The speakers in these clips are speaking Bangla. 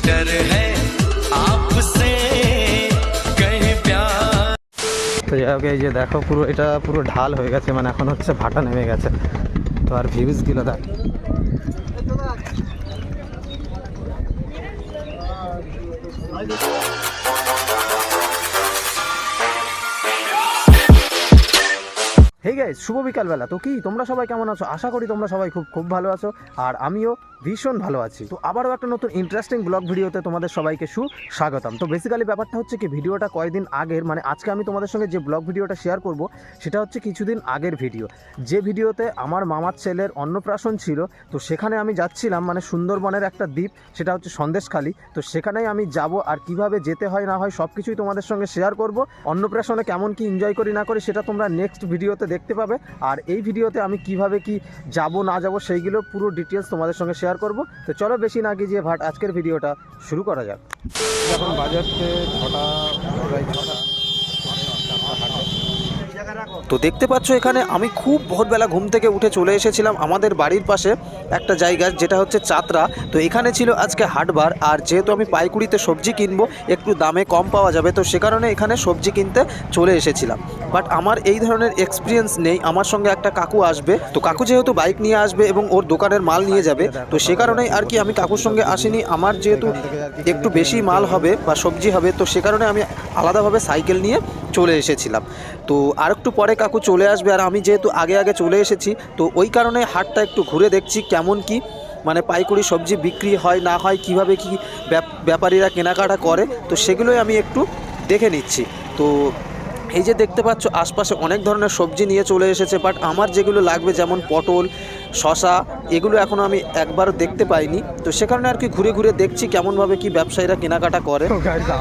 डर है आपसे कहीं प्यार। তো যাই হোক, এই যে দেখো পুরো এটা পুরো ঢাল হয়ে গেছে, মানে এখন হচ্ছে ভাটা নেমে গেছে। তো আর ভিউজগুলো দেখ। হে গাইস, শুভ বিকালবেলা। তো কি তোমরা সবাই কেমন আছো? আশা করি তোমরা সবাই খুব ভালো আছো, আর আমিও ভীষণ ভালো আছি। তো আবারও একটা নতুন ইন্টারেস্টিং ব্লগ ভিডিওতে তোমাদের সবাইকে সুস্বাগতম। তো বেসিক্যালি ব্যাপারটা হচ্ছে কি, ভিডিওটা কয়েকদিন আগের, মানে আজকে আমি তোমাদের সঙ্গে যে ব্লগ ভিডিওটা শেয়ার করব সেটা হচ্ছে কিছুদিন আগের ভিডিও, যে ভিডিওতে আমার মামার ছেলের অন্নপ্রাশন ছিল। তো সেখানে আমি যাচ্ছিলাম, মানে সুন্দরবনের একটা দ্বীপ, সেটা হচ্ছে সন্দেশখালী। তো সেখানেই আমি যাব, আর কিভাবে যেতে হয় না হয় সব কিছুই তোমাদের সঙ্গে শেয়ার করব। অন্নপ্রাশনে কেমন কি এনজয় করি না করি সেটা তোমরা নেক্সট ভিডিওতে দেখতে পাবে। আর এই ভিডিওতে আমি কিভাবে কি যাব না যাব সেইগুলো পুরো ডিটেলস তোমাদের সঙ্গে শেয়ার করব। তো চলো বেশি না গিয়ে ভাট আজকের ভিডিওটা শুরু করা যাক। এখন বাজাচ্ছে 6টা। তো দেখতে পাচ্ছ এখানে আমি খুব ভোরবেলা ঘুম থেকে উঠে চলে এসেছিলাম আমাদের বাড়ির পাশে একটা জায়গা, যেটা হচ্ছে চাতরা। তো এখানে ছিল আজকে হাটবার, আর যেহেতু আমি পাইকুড়িতে সবজি কিনবো, একটু দামে কম পাওয়া যাবে, তো সে কারণে এখানে সবজি কিনতে চলে এসেছিলাম। বাট আমার এই ধরনের এক্সপিরিয়েন্স নেই। আমার সঙ্গে একটা কাকু আসবে, তো কাকু যেহেতু বাইক নিয়ে আসবে এবং ওর দোকানের মাল নিয়ে যাবে, তো সে কারণেই আর কি আমি কাকুর সঙ্গে আসিনি। আমার যেহেতু একটু বেশি মাল হবে বা সবজি হবে, তো সে কারণে আমি আলাদাভাবে সাইকেল নিয়ে চলে এসেছিলাম। তো আর একটু পরে কাকু চলে আসবে, আর আমি যেহেতু আগে চলে এসেছি, তো ওই কারণে হাটটা একটু ঘুরে দেখছি কেমন কি মানে পাইকারি সবজি বিক্রি হয় না হয়, কিভাবে কি ব্যাপারীরা কেনাকাটা করে, তো সেগুলোই আমি একটু দেখে নিচ্ছি। তো এই যে দেখতে পাচ্ছ আশপাশে অনেক ধরনের সবজি নিয়ে চলে এসেছে, বাট আমার যেগুলো লাগবে যেমন পটল, শশা, এগুলো এখনও আমি একবারও দেখতে পাইনি। তো সে কারণে আর কি ঘুরে ঘুরে দেখছি কেমনভাবে কি ব্যবসায়ীরা কেনাকাটা করে।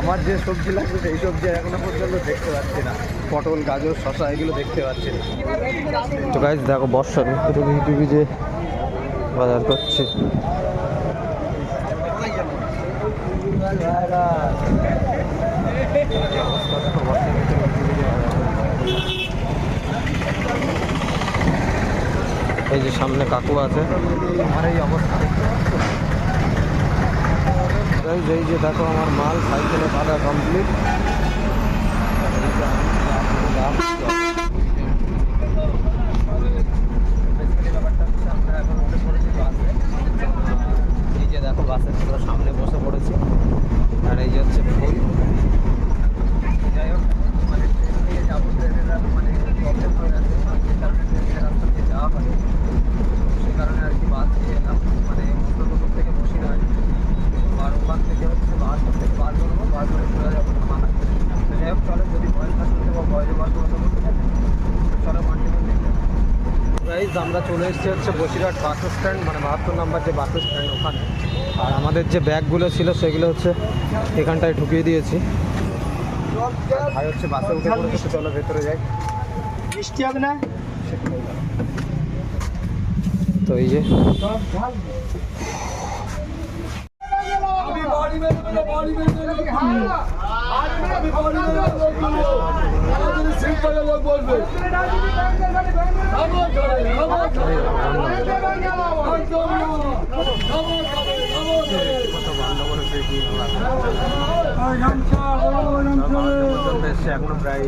আমার যে সবজি লাগবে সেই সবজি এখনো পর্যন্ত দেখতে পাচ্ছি না। পটল, গাজর, শশা এগুলো দেখতে পাচ্ছি না। তো গাইজ দেখো বর্ষার ভিতরে যে বাজার করছে। এই যে সামনে কাকু আছে, আমার এই অবস্থা। এই যে দেখো আমার মাল সাইকেলে বাঁধা কমপ্লিট। এই যে দেখো বাসের পুরো সামনে বসে পড়েছি, আর এই যে হচ্ছে ফুল। যাই হোক, মানে ট্রেন দিয়ে যাবো, ট্রেনের মানে প্রবলেম হয়ে গেছে, রাস্তা দিয়ে যাওয়া হয়, সে কারণে আর কি বাস দিয়ে এলাম, মানে অন্তত থেকে বসি নয়। আর ওখান থেকে হচ্ছে বাস থেকে বার করবো, বার করে চলে যাবো থানা। তো যাই হোক, চলো যদি ভয়েসটা শুনতে পাবো, ভয়েসে বার করবো, চলো কন্টিনিউ দেখতে। গাইজ আমরা চলে এসেছি হচ্ছে বসিরহাট বাস স্ট্যান্ড, মানে 72 নম্বর যে বাস স্ট্যান্ড ওখানে। আর আমাদের যে ব্যাগগুলো ছিল সেগুলো হচ্ছে এখানটায় ঢুকিয়ে দিয়েছি। ভাই হচ্ছে বাসে উঠে পড়েছে, চলো ভেতরে যাই। বৃষ্টি হবে না তো এই যে এখনো প্রায়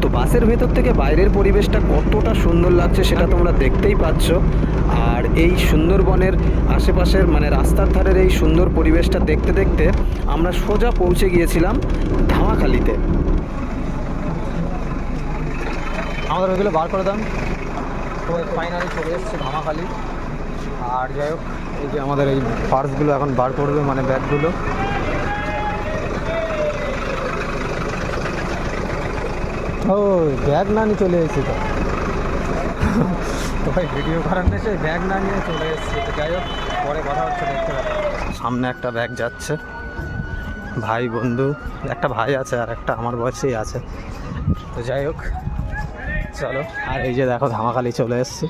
তো বাসের ভেতর থেকে বাইরের পরিবেশটা কতটা সুন্দর লাগছে সেটা তোমরা দেখতেই পাচ্ছ। আর এই সুন্দরবনের আশেপাশের মানে রাস্তার ধারের এই সুন্দর পরিবেশটা দেখতে দেখতে আমরা সোজা পৌঁছে গিয়েছিলাম ধামাখালিতে। আমাদের ওইগুলো বার করে দাম। তো ফাইনালি চলে এসছে ধামাখালি। আর যাই হোক, এই যে আমাদের এই পার্সগুলো এখন বার করবে, মানে ব্যাগগুলো। ও ব্যাগ না নিয়ে চলে এসেছি তো ভাই ভিডিও করার নেই, সেই ব্যাগ না নিয়ে চলে এসেছি। তো যাই হোক, পরে কথা হচ্ছে, দেখতে পাচ্ছি সামনে একটা ব্যাগ যাচ্ছে। ভাই বন্ধু, একটা ভাই আছে আর একটা আমার বয়সেই আছে। তো যাই হোক চলো। আর এই যে দেখো ধামাখালি চলে এসেছি,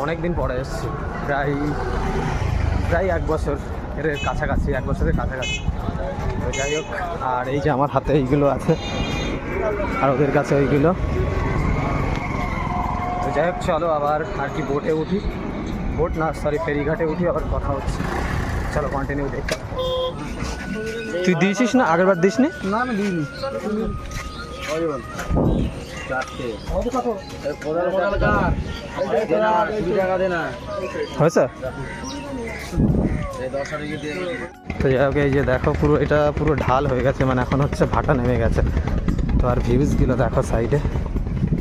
অনেক দিন পরে এসেছি, প্রায় 1 বছর এর কাছাকাছি, 1 বছরের কাছাকাছি। তো যাই হোক, আর এই যে আমার হাতে এইগুলো আছে আর ওদের কাছে ওইগুলো। তো যাই হোক, চলো আবার আর কি বোটে উঠি, বোট না সরি ফেরিঘাটে উঠি, আবার কথা হচ্ছে। চলো কন্টিনিউ দেখি। তুই দিয়েছিস না আগের বার? দিসনি? না আমি দিইনি। হয়েছে? তো যাই হোক, এই যে দেখো পুরো এটা পুরো ঢাল হয়ে গেছে, মানে এখন হচ্ছে ভাটা নেমে গেছে। তো আর ভিউজগুলো দেখো সাইডে,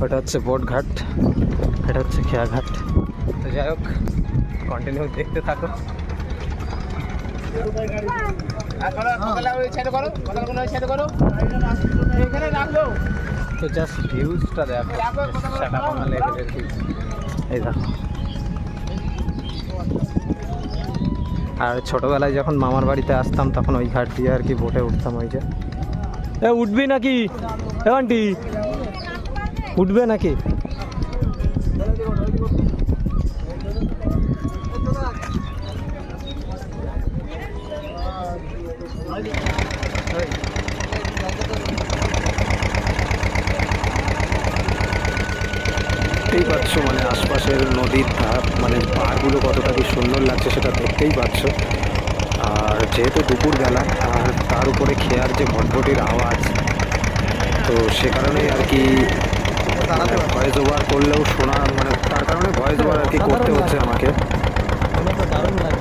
ওটা হচ্ছে বোট ঘাট, এটা হচ্ছে খেয়া ঘাট। তো যাই হোক, কন্টিনিউ দেখতে থাকো। তো জাস্ট ভিউজটা দেখো, সেটা লেভেলের ভিউ। এই দেখো। আর ছোটোবেলায় যখন মামার বাড়িতে আসতাম তখন ওই ঘাট দিয়ে আর কি বোটে উঠতাম। ওই যে উঠবি নাকি আন্টি, উঠবে নাকি? দেখতেই পাচ্ছ মানে আশপাশের নদীর ধার, মানে পাড়গুলো কতটা কি সুন্দর লাগছে সেটা দেখতেই পাচ্ছ। আর যেহেতু দুপুরবেলা আর তার উপরে খেয়ার যে ভটভটির আওয়াজ, তো সে কারণেই আর কি ভয়েস ওভার করলেও শোনা, মানে তার কারণে ভয়েস ওভার আর কি করতে হচ্ছে আমাকে। দারুণ লাগে।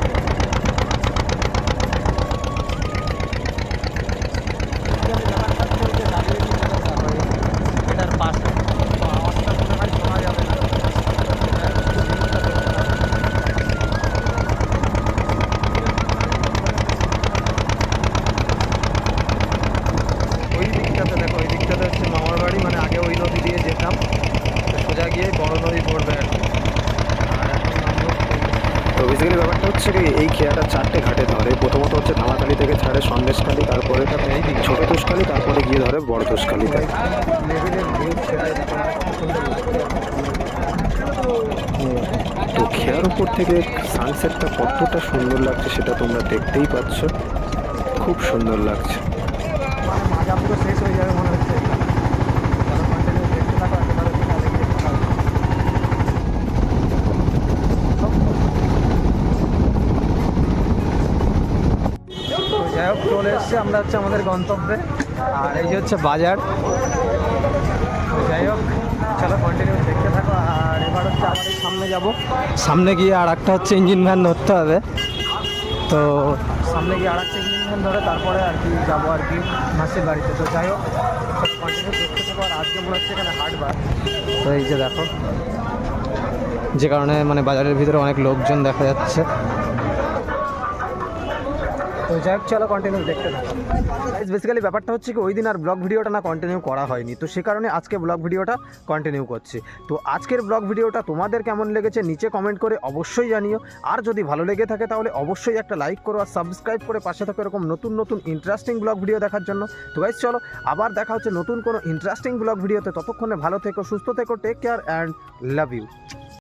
এটার পাশে আওয়াজটা মনে হয় শোনা যাবে না। ওই দিকটাতে দেখো, ওই দিকটাতে হচ্ছে মামার বাড়ি, মানে আগে ওই নদী দিয়ে যেতাম, সোজা গিয়ে বড় নদী পড়বে আর কি। আর এখন নামবো। তো বেসিক্যালি ব্যাপারটা হচ্ছে কি, এই খেয়াটা 4টে ঘাটে ধরে। প্রথমত হচ্ছে ধামাখালি থেকে ছাড়ে সন্দেশখালি, তারপরে ছোট তুষখালি, তারপরে গিয়ে ধরে বড় তুষখালিতে। লেভেলের ভিউ সেটাই তো খেয়ার উপর থেকে সানসেটটা কতটা সুন্দর লাগছে সেটা তোমরা দেখতেই পাচ্ছ, খুব সুন্দর লাগছে। মাজা পুরো শেষ হয়ে যাবে মনে হচ্ছে। দেখতে থাকো একেবারে। যাই হোক, চলে এসছে আমরা হচ্ছে আমাদের গন্তব্যে। আর এই যে হচ্ছে বাজার। তো যাই হোক, চলো কন্টিনিউ দেখতে থাকো। আর এবার হচ্ছে আমাদের সামনে যাব, সামনে গিয়ে আর একটা হচ্ছে ইঞ্জিন ভ্যান ধরতে হবে। তো সামনে গিয়ে আর একটা ইঞ্জিন ভ্যান ধরে তারপরে আর কি যাবো আর কি মাসির বাড়িতে। তো যাই হোক, কন্টিনিউ দেখতে থাকো। আর আজকে মনে হচ্ছে এখানে হাটবার। তো এই যে দেখো, যে কারণে মানে বাজারের ভিতরে অনেক লোকজন দেখা যাচ্ছে। তো যাই হোক, চলো কন্টিনিউ দেখতে থাকো। বেসিক্যালি ব্যাপারটা হচ্ছে কি, ওই দিন আর ব্লগ ভিডিওটা না কন্টিনিউ করা হয়নি, তো সে কারণে আজকে ব্লগ ভিডিওটা কন্টিনিউ করছি। তো আজকের ব্লগ ভিডিওটা তোমাদের কেমন লেগেছে নিচে কমেন্ট করে অবশ্যই জানিও। আর যদি ভালো লেগে থাকে তাহলে অবশ্যই একটা লাইক করো আর সাবস্ক্রাইব করে পাশে থাকো এরকম নতুন নতুন ইন্টারেস্টিং ব্লগ ভিডিও দেখার জন্য। তো গাইস চলো আবার দেখা হচ্ছে নতুন কোনো ইন্টারেস্টিং ব্লগ ভিডিওতে। ততক্ষণে ভালো থেকো, সুস্থ থেকো, take care and love you.